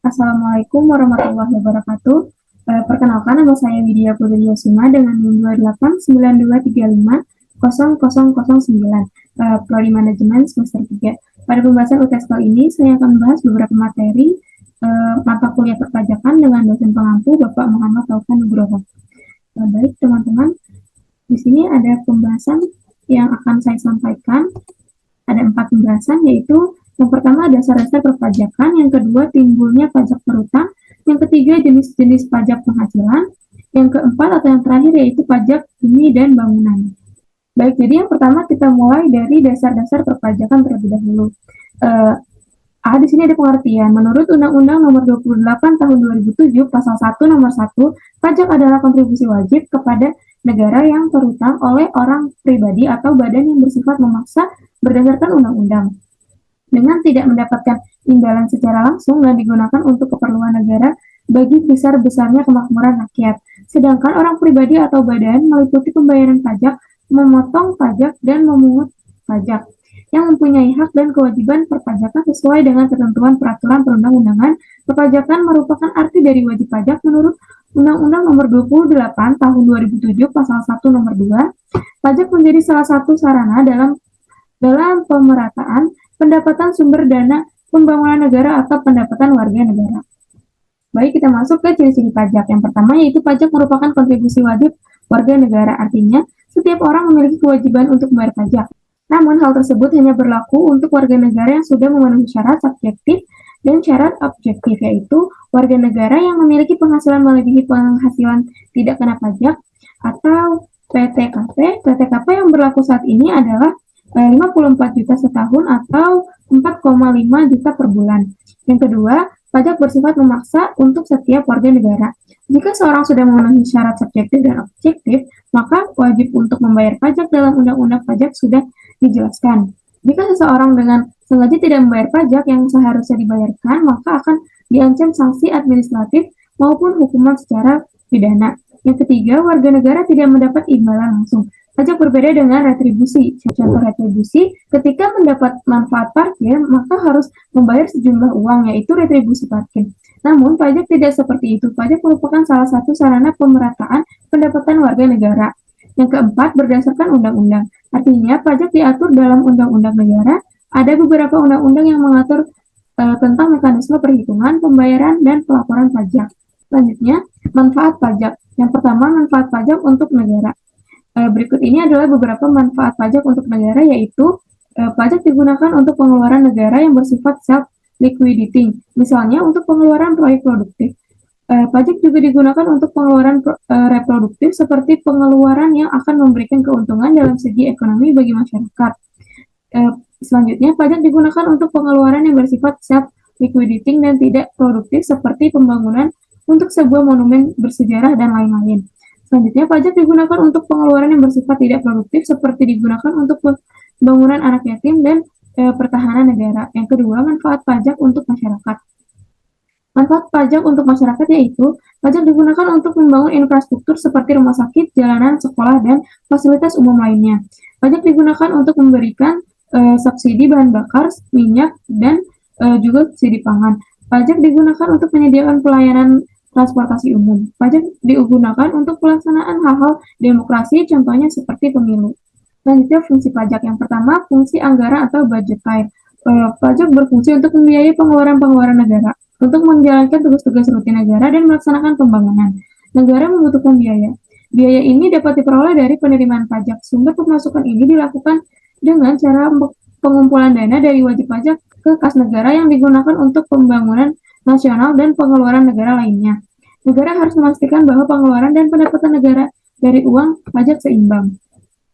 Assalamualaikum warahmatullahi wabarakatuh. Perkenalkan, nama saya Widya Putri Yosima dengan NIM 2892350009, Prodi Manajemen semester 3. Pada pembahasan UTS kali ini, saya akan membahas beberapa materi mata kuliah perpajakan dengan dosen pengampu Bapak Muhammad Taufan Nugroho. Baik teman-teman, di sini ada pembahasan yang akan saya sampaikan. Ada 4 pembahasan, yaitu yang pertama dasar-dasar perpajakan, yang kedua timbulnya pajak berutang, yang ketiga jenis-jenis pajak penghasilan, yang keempat atau yang terakhir yaitu pajak bumi dan bangunan. Baik, jadi yang pertama kita mulai dari dasar-dasar perpajakan terlebih dahulu. Di sini ada pengertian. Menurut Undang-Undang Nomor 28 Tahun 2007 Pasal 1 Nomor 1, pajak adalah kontribusi wajib kepada negara yang terutang oleh orang pribadi atau badan yang bersifat memaksa berdasarkan undang-undang dengan tidak mendapatkan imbalan secara langsung dan digunakan untuk keperluan negara bagi besar-besarnya kemakmuran rakyat. Sedangkan orang pribadi atau badan meliputi pembayaran pajak, memotong pajak, dan memungut pajak yang mempunyai hak dan kewajiban perpajakan sesuai dengan ketentuan peraturan perundang-undangan. Perpajakan merupakan arti dari wajib pajak menurut Undang-Undang Nomor 28 Tahun 2007 Pasal 1 Nomor 2. Pajak menjadi salah satu sarana dalam pemerataan pendapatan sumber dana pembangunan negara atau pendapatan warga negara. Baik, kita masuk ke ciri-ciri pajak. Yang pertama yaitu pajak merupakan kontribusi wajib warga negara. Artinya, setiap orang memiliki kewajiban untuk membayar pajak. Namun, hal tersebut hanya berlaku untuk warga negara yang sudah memenuhi syarat subjektif dan syarat objektif, yaitu warga negara yang memiliki penghasilan melebihi penghasilan tidak kena pajak atau PTKP. PTKP yang berlaku saat ini adalah 54 juta setahun atau 4,5 juta per bulan. Yang kedua, pajak bersifat memaksa untuk setiap warga negara. Jika seorang sudah memenuhi syarat subjektif dan objektif, maka wajib untuk membayar pajak dalam Undang-Undang Pajak sudah dijelaskan. Jika seseorang dengan sengaja tidak membayar pajak yang seharusnya dibayarkan, maka akan diancam sanksi administratif maupun hukuman secara pidana. Yang ketiga, warga negara tidak mendapat imbalan langsung. Pajak berbeda dengan retribusi. Contoh retribusi, ketika mendapat manfaat parkir, maka harus membayar sejumlah uang, yaitu retribusi parkir. Namun, pajak tidak seperti itu. Pajak merupakan salah satu sarana pemerataan pendapatan warga negara. Yang keempat, berdasarkan undang-undang. Artinya, pajak diatur dalam undang-undang negara. Ada beberapa undang-undang yang mengatur tentang mekanisme perhitungan, pembayaran, dan pelaporan pajak. Selanjutnya, manfaat pajak. Yang pertama, manfaat pajak untuk negara. Berikut ini adalah beberapa manfaat pajak untuk negara, yaitu pajak digunakan untuk pengeluaran negara yang bersifat self-liquidating, misalnya untuk pengeluaran proyek produktif. Pajak juga digunakan untuk pengeluaran reproduktif, seperti pengeluaran yang akan memberikan keuntungan dalam segi ekonomi bagi masyarakat. Selanjutnya, pajak digunakan untuk pengeluaran yang bersifat self-liquidating dan tidak produktif, seperti pembangunan untuk sebuah monumen bersejarah dan lain-lain. Selanjutnya, pajak digunakan untuk pengeluaran yang bersifat tidak produktif, seperti digunakan untuk pembangunan anak yatim dan pertahanan negara. Yang kedua, manfaat pajak untuk masyarakat. Manfaat pajak untuk masyarakat yaitu pajak digunakan untuk membangun infrastruktur seperti rumah sakit, jalanan, sekolah, dan fasilitas umum lainnya. Pajak digunakan untuk memberikan subsidi bahan bakar, minyak, dan juga subsidi pangan. Pajak digunakan untuk menyediakan pelayanan transportasi umum. Pajak digunakan untuk pelaksanaan hal-hal demokrasi, contohnya seperti pemilu. Selanjutnya, fungsi pajak. Yang pertama, fungsi anggaran atau budgetary. Pajak berfungsi untuk membiayai pengeluaran-pengeluaran negara, untuk menjalankan tugas-tugas rutin negara dan melaksanakan pembangunan. Negara membutuhkan biaya. Biaya ini dapat diperoleh dari penerimaan pajak. Sumber pemasukan ini dilakukan dengan cara pengumpulan dana dari wajib pajak ke kas negara yang digunakan untuk pembangunan nasional dan pengeluaran negara lainnya. Negara harus memastikan bahwa pengeluaran dan pendapatan negara dari uang pajak seimbang.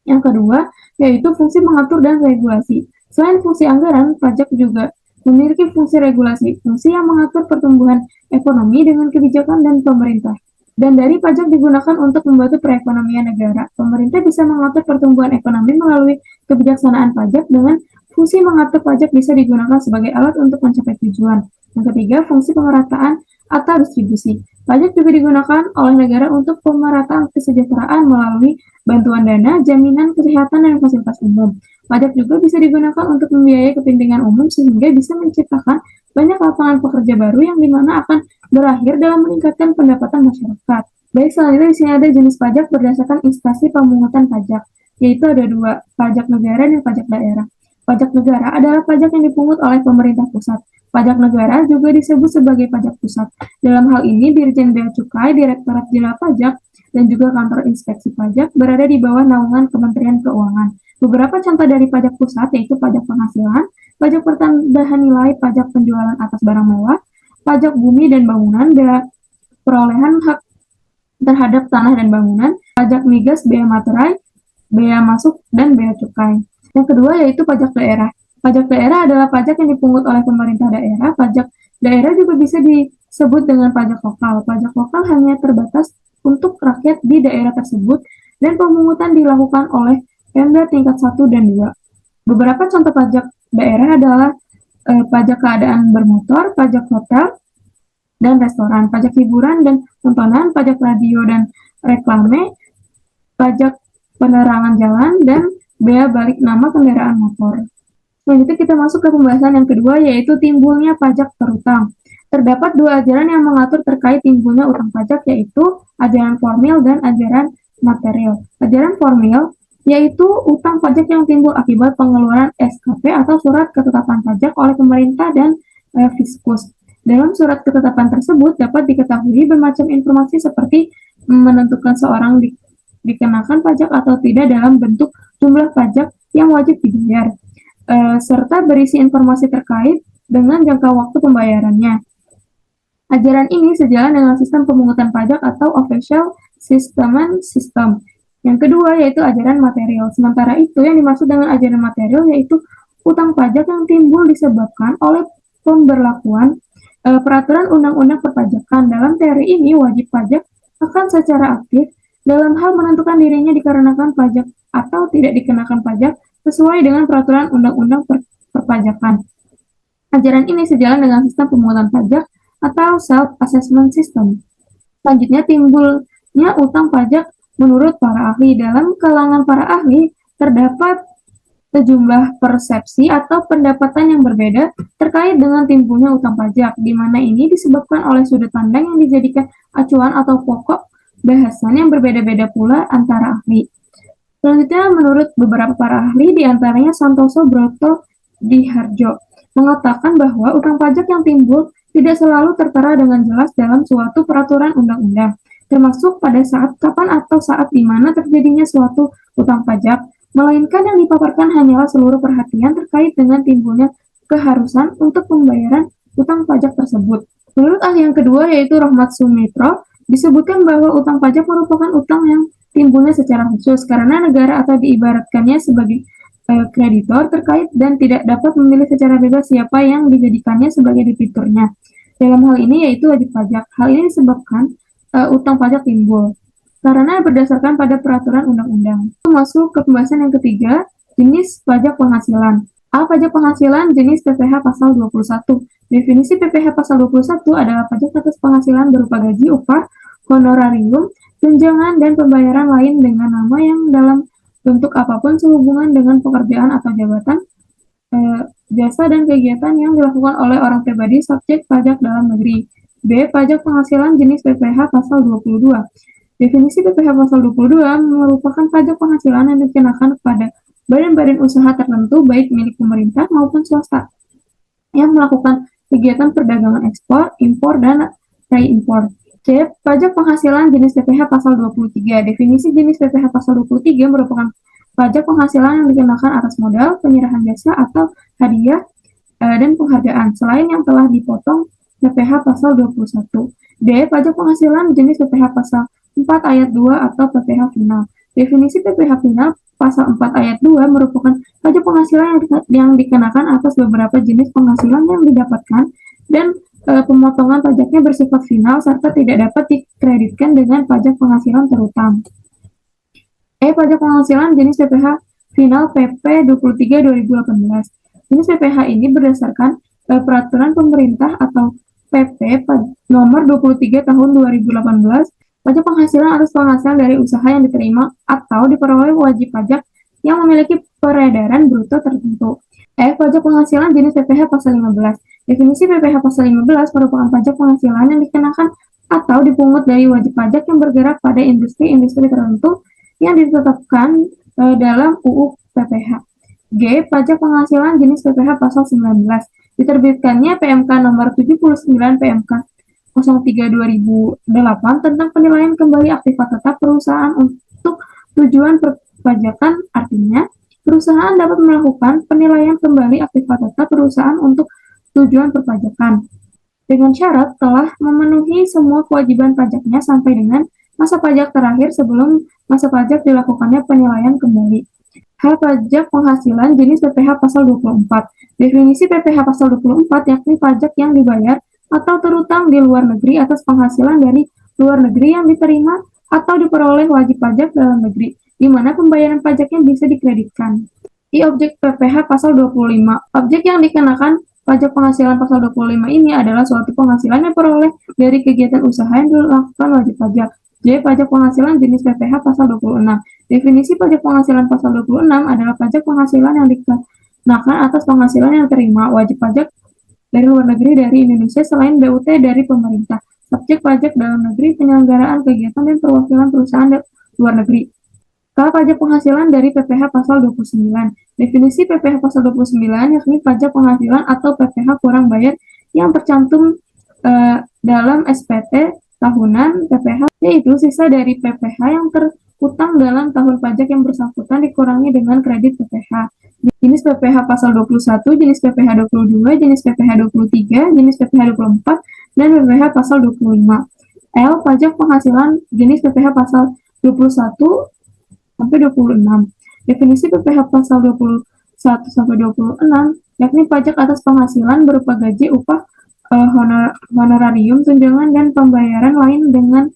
Yang kedua, yaitu fungsi mengatur dan regulasi. Selain fungsi anggaran, pajak juga memiliki fungsi regulasi, fungsi yang mengatur pertumbuhan ekonomi dengan kebijakan dan pemerintah. Dan dari pajak digunakan untuk membantu perekonomian negara. Pemerintah bisa mengatur pertumbuhan ekonomi melalui kebijaksanaan pajak, dengan fungsi mengatur pajak bisa digunakan sebagai alat untuk mencapai tujuan. Yang ketiga, fungsi pemerataan atau distribusi. Pajak juga digunakan oleh negara untuk pemerataan kesejahteraan melalui bantuan dana, jaminan kesehatan, dan fasilitas umum. Pajak juga bisa digunakan untuk membiayai kepentingan umum sehingga bisa menciptakan banyak lapangan pekerja baru yang dimana akan berakhir dalam meningkatkan pendapatan masyarakat. Baik, selanjutnya di sini ada jenis pajak berdasarkan instansi pemungutan pajak, yaitu ada dua, pajak negara dan pajak daerah. Pajak negara adalah pajak yang dipungut oleh pemerintah pusat. Pajak negara juga disebut sebagai pajak pusat. Dalam hal ini, Dirjen Bea Cukai, Direktorat Jenderal Pajak, dan juga kantor inspeksi pajak berada di bawah naungan Kementerian Keuangan. Beberapa contoh dari pajak pusat yaitu pajak penghasilan, pajak pertambahan nilai, pajak penjualan atas barang mewah, pajak bumi dan bangunan, bea perolehan hak terhadap tanah dan bangunan, pajak migas, bea materai, bea masuk, dan bea cukai. Yang kedua yaitu pajak daerah. Pajak daerah adalah pajak yang dipungut oleh pemerintah daerah. Pajak daerah juga bisa disebut dengan pajak lokal. Pajak lokal hanya terbatas untuk rakyat di daerah tersebut dan pemungutan dilakukan oleh Pemda tingkat 1 dan 2. Beberapa contoh pajak daerah adalah pajak keadaan bermotor, pajak hotel dan restoran, pajak hiburan dan tontonan, pajak radio dan reklame, pajak penerangan jalan, dan bea balik nama kendaraan motor. Selanjutnya kita masuk ke pembahasan yang kedua, yaitu timbulnya pajak terutang. Terdapat dua ajaran yang mengatur terkait timbulnya utang pajak, yaitu ajaran formil dan ajaran material. Ajaran formil yaitu utang pajak yang timbul akibat pengeluaran SKP atau surat ketetapan pajak oleh pemerintah dan fiskus. Dalam surat ketetapan tersebut dapat diketahui bermacam informasi seperti menentukan seorang dikenakan pajak atau tidak dalam bentuk jumlah pajak yang wajib dibayar, serta berisi informasi terkait dengan jangka waktu pembayarannya. Ajaran ini sejalan dengan sistem pemungutan pajak atau official settlement system. Yang kedua yaitu ajaran material. Sementara itu yang dimaksud dengan ajaran material yaitu utang pajak yang timbul disebabkan oleh pemberlakuan peraturan undang-undang perpajakan. Dalam teori ini wajib pajak akan secara aktif dalam hal menentukan dirinya dikarenakan pajak atau tidak dikenakan pajak sesuai dengan peraturan undang-undang perpajakan. Ajaran ini sejalan dengan sistem pemungutan pajak atau self-assessment system. Selanjutnya timbulnya utang pajak menurut para ahli. Dalam kalangan para ahli terdapat sejumlah persepsi atau pendapatan yang berbeda terkait dengan timbulnya utang pajak, di mana ini disebabkan oleh sudut pandang yang dijadikan acuan atau pokok bahasan yang berbeda-beda pula antara ahli. Selanjutnya, menurut beberapa para ahli, diantaranya Santoso Broto Diharjo, mengatakan bahwa utang pajak yang timbul tidak selalu tertera dengan jelas dalam suatu peraturan undang-undang, termasuk pada saat kapan atau saat di mana terjadinya suatu utang pajak, melainkan yang dipaparkan hanyalah seluruh perhatian terkait dengan timbulnya keharusan untuk pembayaran utang pajak tersebut. Menurut ahli yang kedua, yaitu Rahmat Sumitro, disebutkan bahwa utang pajak merupakan utang yang timbulnya secara khusus karena negara atau diibaratkannya sebagai kreditor terkait dan tidak dapat memilih secara bebas siapa yang dijadikannya sebagai debiturnya. Dalam hal ini yaitu wajib pajak. Hal ini disebabkan utang pajak timbul karena berdasarkan pada peraturan undang-undang. Masuk ke pembahasan yang ketiga, jenis pajak penghasilan. Pajak penghasilan jenis PPh pasal 21. Definisi PPh pasal 21 adalah pajak atas penghasilan berupa gaji, upah, honorarium, tunjangan, dan pembayaran lain dengan nama yang dalam bentuk apapun sehubungan dengan pekerjaan atau jabatan, jasa, dan kegiatan yang dilakukan oleh orang pribadi subjek pajak dalam negeri. B. Pajak penghasilan jenis PPh pasal 22. Definisi PPh pasal 22 merupakan pajak penghasilan yang dikenakan kepada badan-badan usaha tertentu baik milik pemerintah maupun swasta yang melakukan kegiatan perdagangan ekspor, impor, dan reimpor. C. Pajak penghasilan jenis PPh pasal 23. Definisi jenis PPh pasal 23 merupakan pajak penghasilan yang dikenakan atas modal, penyerahan jasa, atau hadiah dan penghargaan, selain yang telah dipotong PPh pasal 21. D. Pajak penghasilan jenis PPh pasal 4 ayat 2 atau PPh final. Definisi PPh final pasal 4 ayat 2 merupakan pajak penghasilan yang dikenakan atas beberapa jenis penghasilan yang didapatkan dan pemotongan pajaknya bersifat final serta tidak dapat dikreditkan dengan pajak penghasilan terutang. Pajak penghasilan jenis PPh final PP 23 2018. Jenis PPh ini berdasarkan peraturan pemerintah atau PP Nomor 23 Tahun 2018, pajak penghasilan atas penghasilan dari usaha yang diterima atau diperoleh wajib pajak yang memiliki peredaran bruto tertentu. Pajak penghasilan jenis PPh pasal 15. Definisi PPh pasal 15 merupakan pajak penghasilan yang dikenakan atau dipungut dari wajib pajak yang bergerak pada industri-industri tertentu yang ditetapkan dalam UU PPh. Pajak penghasilan jenis PPh pasal 19. Diterbitkannya PMK nomor 79 PMK 03 2008 tentang penilaian kembali aktiva tetap perusahaan untuk tujuan perpajakan. Artinya, perusahaan dapat melakukan penilaian kembali aktiva tetap perusahaan untuk tujuan perpajakan dengan syarat telah memenuhi semua kewajiban pajaknya sampai dengan masa pajak terakhir sebelum masa pajak dilakukannya penilaian kembali. Pajak penghasilan jenis PPh pasal 24. Definisi PPh pasal 24 yakni pajak yang dibayar atau terutang di luar negeri atas penghasilan dari luar negeri yang diterima atau diperoleh wajib pajak dalam negeri, di mana pembayaran pajaknya bisa dikreditkan. Objek PPh pasal 25. Objek yang dikenakan pajak penghasilan pasal 25 ini adalah suatu penghasilan yang diperoleh dari kegiatan usaha yang dilakukan wajib pajak. Pajak penghasilan jenis PPh pasal 26. Definisi pajak penghasilan pasal 26 adalah pajak penghasilan yang dikenakan atas penghasilan yang diterima wajib pajak dari luar negeri dari Indonesia selain BUT dari pemerintah, subjek pajak dalam negeri, penyelenggaraan kegiatan dan perwakilan perusahaan luar negeri. Pajak penghasilan dari PPh pasal 29. Definisi PPh pasal 29 yakni pajak penghasilan atau PPh kurang bayar yang tercantum dalam SPT tahunan PPh, yaitu sisa dari PPh yang terutang dalam tahun pajak yang bersangkutan dikurangi dengan kredit PPh. Jenis PPh pasal 21, jenis PPh 22, jenis PPh 23, jenis PPh 24, dan PPh pasal 25. Pajak penghasilan jenis PPh pasal 21 sampai 26. Definisi PPh pasal 21 sampai 26 yakni pajak atas penghasilan berupa gaji, upah, honorarium, tunjangan, dan pembayaran lain dengan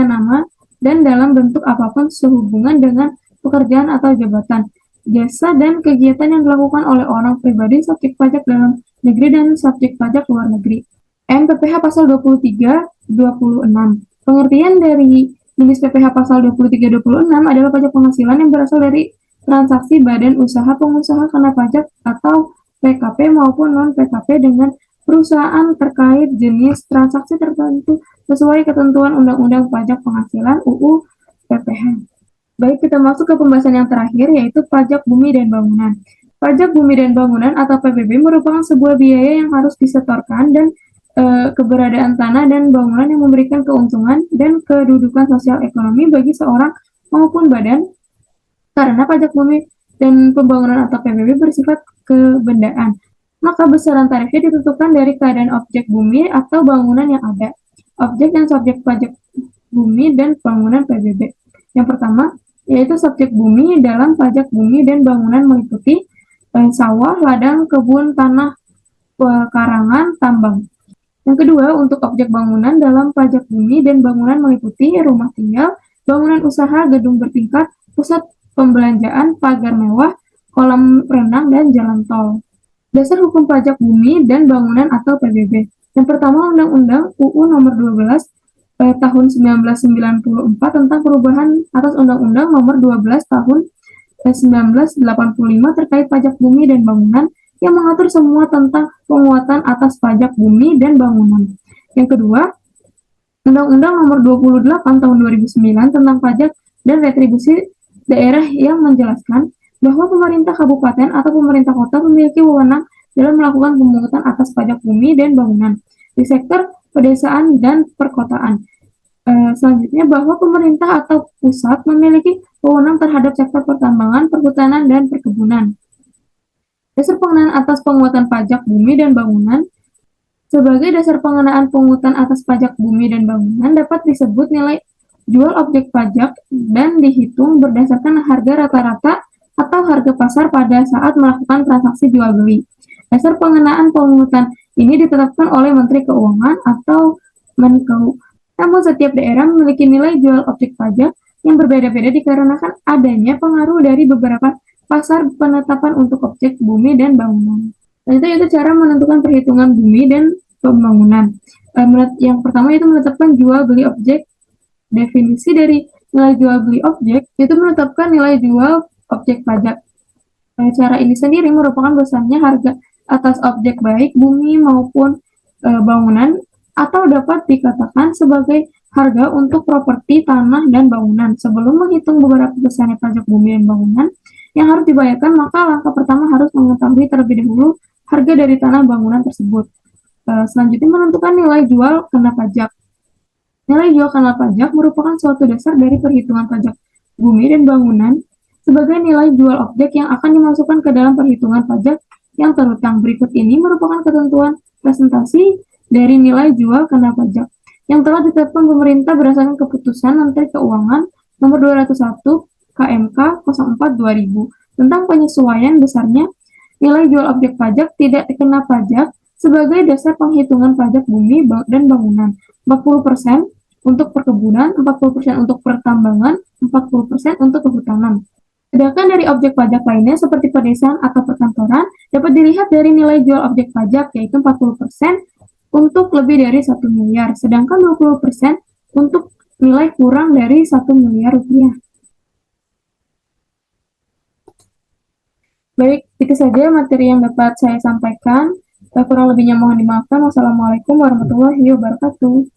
nama dan dalam bentuk apapun sehubungan dengan pekerjaan atau jabatan, jasa, dan kegiatan yang dilakukan oleh orang pribadi, subjek pajak dalam negeri dan subjek pajak luar negeri. PPh pasal 23-26. Pengertian dari jenis PPh pasal 23-26 adalah pajak penghasilan yang berasal dari transaksi badan usaha pengusaha kena pajak atau PKP maupun non-PKP dengan perusahaan terkait jenis transaksi tertentu sesuai ketentuan Undang-Undang Pajak Penghasilan UU PPh. Baik, kita masuk ke pembahasan yang terakhir, yaitu pajak bumi dan bangunan. Pajak bumi dan bangunan atau PBB merupakan sebuah biaya yang harus disetorkan dan keberadaan tanah dan bangunan yang memberikan keuntungan dan kedudukan sosial ekonomi bagi seorang maupun badan, karena pajak bumi dan pembangunan atau PBB bersifat kebendaan. Maka besaran tarifnya ditentukan dari keadaan objek bumi atau bangunan yang ada. Objek dan subjek pajak bumi dan bangunan PBB. Yang pertama, yaitu subjek bumi dalam pajak bumi dan bangunan meliputi sawah, ladang, kebun, tanah, pekarangan, tambang. Yang kedua, untuk objek bangunan dalam pajak bumi dan bangunan meliputi rumah tinggal, bangunan usaha, gedung bertingkat, pusat pembelanjaan, pagar mewah, kolam renang, dan jalan tol. Dasar hukum pajak bumi dan bangunan atau PBB. Yang pertama, Undang-Undang UU Nomor 12 Tahun 1994 tentang perubahan atas Undang-Undang Nomor 12 Tahun 1985 terkait pajak bumi dan bangunan yang mengatur semua tentang penguatan atas pajak bumi dan bangunan. Yang kedua, Undang-Undang Nomor 28 Tahun 2009 tentang pajak dan retribusi daerah yang menjelaskan bahwa pemerintah kabupaten atau pemerintah kota memiliki wewenang dalam melakukan pemungutan atas pajak bumi dan bangunan di sektor pedesaan dan perkotaan. Selanjutnya, bahwa pemerintah atau pusat memiliki wewenang terhadap sektor pertambangan, perhutanan, dan perkebunan. Dasar pengenaan atas penguatan pajak bumi dan bangunan. Sebagai dasar pengenaan pungutan atas pajak bumi dan bangunan dapat disebut nilai jual objek pajak dan dihitung berdasarkan harga rata-rata atau harga pasar pada saat melakukan transaksi jual beli. Dasar pengenaan pungutan ini ditetapkan oleh Menteri Keuangan atau Menkeu. Namun setiap daerah memiliki nilai jual objek pajak yang berbeda-beda dikarenakan adanya pengaruh dari beberapa pasar penetapan untuk objek bumi dan bangunan. Selanjutnya itu cara menentukan perhitungan bumi dan pembangunan. Yang pertama itu menetapkan jual beli objek. Definisi dari nilai jual beli objek itu menetapkan nilai jual objek pajak. Cara ini sendiri merupakan bahwasannya harga atas objek baik bumi maupun bangunan atau dapat dikatakan sebagai harga untuk properti tanah dan bangunan. Sebelum menghitung beberapa besarnya pajak bumi dan bangunan yang harus dibayarkan, maka langkah pertama harus mengetahui terlebih dahulu harga dari tanah bangunan tersebut. Selanjutnya menentukan nilai jual kena pajak. Nilai jual kena pajak merupakan suatu dasar dari perhitungan pajak bumi dan bangunan sebagai nilai jual objek yang akan dimasukkan ke dalam perhitungan pajak yang terutang. Berikut ini merupakan ketentuan presentasi dari nilai jual kena pajak yang telah ditetapkan pemerintah berdasarkan keputusan Menteri Keuangan nomor 201 KMK 04 2000 tentang penyesuaian besarnya nilai jual objek pajak tidak kena pajak sebagai dasar penghitungan pajak bumi dan bangunan. 40% untuk perkebunan, 40% untuk pertambangan, 40% untuk kehutanan. Sedangkan dari objek pajak lainnya seperti pedesaan atau perkantoran dapat dilihat dari nilai jual objek pajak yaitu 40% untuk lebih dari 1 miliar, sedangkan 20% untuk nilai kurang dari 1 miliar rupiah. Baik, itu saja materi yang dapat saya sampaikan. Kurang lebihnya mohon dimaafkan. Wassalamualaikum warahmatullahi wabarakatuh.